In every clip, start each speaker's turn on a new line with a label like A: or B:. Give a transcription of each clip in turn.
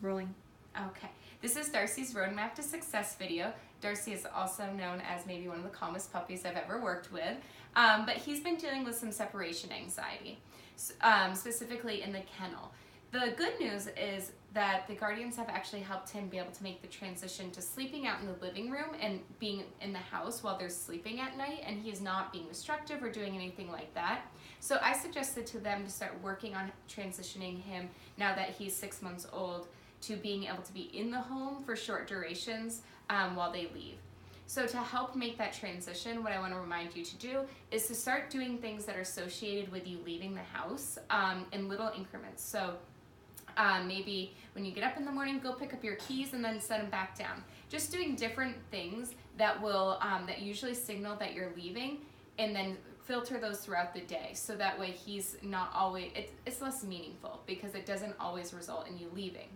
A: Rolling.
B: Okay, this is Darcy's Roadmap to Success video. Darcy is also known as maybe one of the calmest puppies I've ever worked with, but he's been dealing with some separation anxiety, specifically in the kennel. The good news is that the guardians have actually helped him be able to make the transition to sleeping out in the living room and being in the house while they're sleeping at night, and he is not being destructive or doing anything like that. So I suggested to them to start working on transitioning him, now that he's 6 months old, to being able to be in the home for short durations while they leave. So to help make that transition, what I want to remind you to do is to start doing things that are associated with you leaving the house in little increments. So maybe when you get up in the morning, go pick up your keys and then set them back down. Just doing different things that will that usually signal that you're leaving, and then filter those throughout the day, so that way he's not always, it's less meaningful because it doesn't always result in you leaving.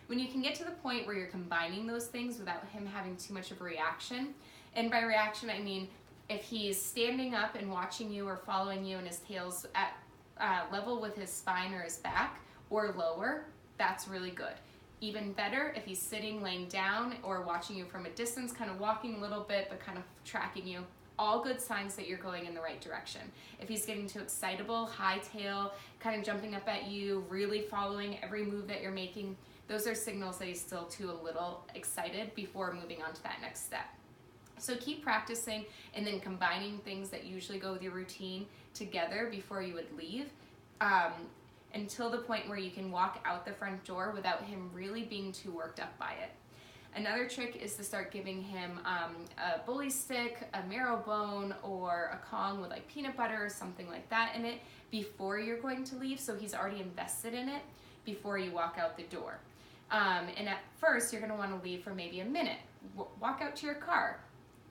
B: When you can get to the point where you're combining those things without him having too much of a reaction, and by reaction I mean if he's standing up and watching you or following you and his tail's at level with his spine or his back or lower, that's really good. Even better if he's sitting, laying down, or watching you from a distance, kind of walking a little bit but kind of tracking you. All good signs that you're going in the right direction. If he's getting too excitable, high tail, kind of jumping up at you, really following every move that you're making, those are signals that he's still too a little excited before moving on to that next step. So keep practicing and then combining things that usually go with your routine together before you would leave, until the point where you can walk out the front door without him really being too worked up by it. Another trick is to start giving him a bully stick, a marrow bone, or a Kong with like peanut butter or something like that in it before you're going to leave, so he's already invested in it before you walk out the door. And at first you're going to want to leave for maybe a minute. Walk out to your car,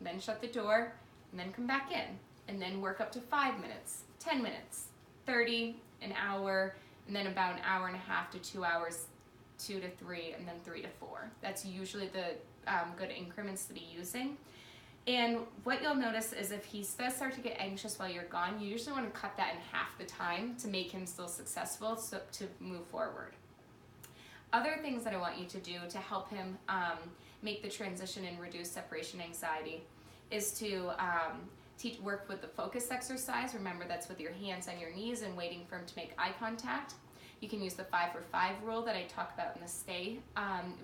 B: then shut the door, and then come back in, and then work up to 5 minutes, 10 minutes, 30, an hour, and then about an hour and a half to 2 hours, 2 to 3, and then 3 to 4. That's usually the good increments to be using. And what you'll notice is if he does start to get anxious while you're gone, you usually want to cut that in half the time to make him still successful, so to move forward. Other things that I want you to do to help him make the transition and reduce separation anxiety is to work with the focus exercise. Remember, that's with your hands on your knees and waiting for him to make eye contact. You can use the 5 for 5 rule that I talk about in the stay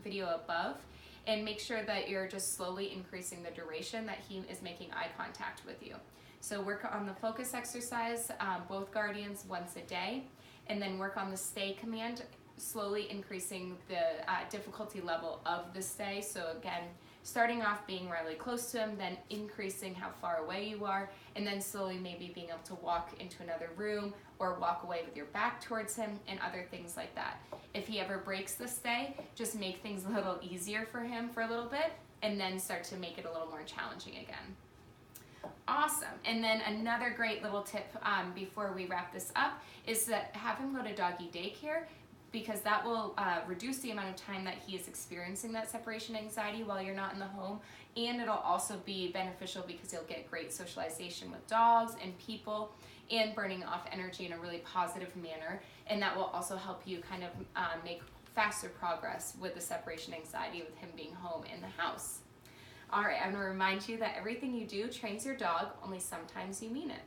B: video above, and make sure that you're just slowly increasing the duration that he is making eye contact with you. So work on the focus exercise, both guardians, once a day, and then work on the stay command, slowly increasing the difficulty level of the stay. So again, starting off being really close to him, then increasing how far away you are, and then slowly maybe being able to walk into another room or walk away with your back towards him and other things like that. If he ever breaks the stay, just make things a little easier for him for a little bit, and then start to make it a little more challenging again. Awesome. And then another great little tip before we wrap this up is to have him go to doggy daycare, because that will reduce the amount of time that he is experiencing that separation anxiety while you're not in the home, and it'll also be beneficial because he'll get great socialization with dogs and people and burning off energy in a really positive manner, and that will also help you kind of make faster progress with the separation anxiety with him being home in the house. All right, I'm going to remind you that everything you do trains your dog, only sometimes you mean it.